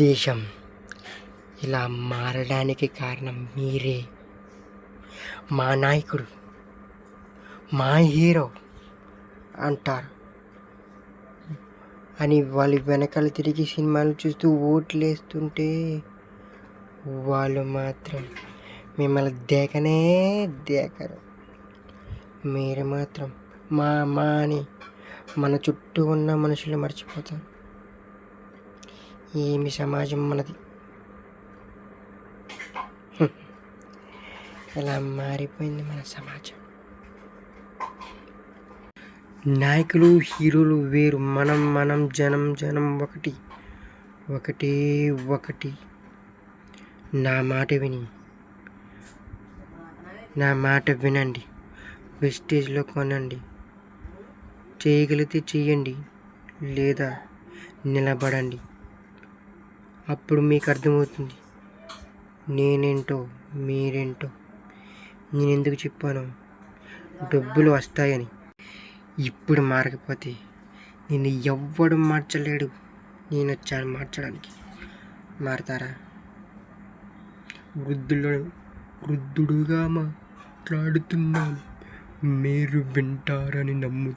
దేశం ఇలా మారడానికి కారణం మీరే. మా నాయకుడు, మా హీరో అంటారు అని వాళ్ళు వెనకాల తిరిగి సినిమాలు చూస్తూ ఓట్లేస్తుంటే వాళ్ళు మాత్రం మిమ్మల్ని దేకనే దేకరు. మీరు మాత్రం మా అని మన చుట్టూ ఉన్న మనుషులు మర్చిపోతారు. ఏమి సమాజం మనది! ఎలా మారిపోయింది మన సమాజం. నాయకులు హీరోలు వేరు, మనం జనం ఒకటి. నా మాట వినండి. వెస్టేజ్లో కొనండి. చేయగలిగితే చెయ్యండి, లేదా నిలబడండి. అప్పుడు మీకు అర్థమవుతుంది నేనేంటో మీరేంటో. నేను ఎందుకు చెప్పాను డబ్బులు వస్తాయని. ఇప్పుడు మారకపోతే నేను ఎవ్వడు మార్చలేడు. నేను వచ్చాను మార్చడానికి. మారతారా? వృద్ధుడుగా మాట్లాడుతున్నాను, మీరు వింటారని నమ్ము.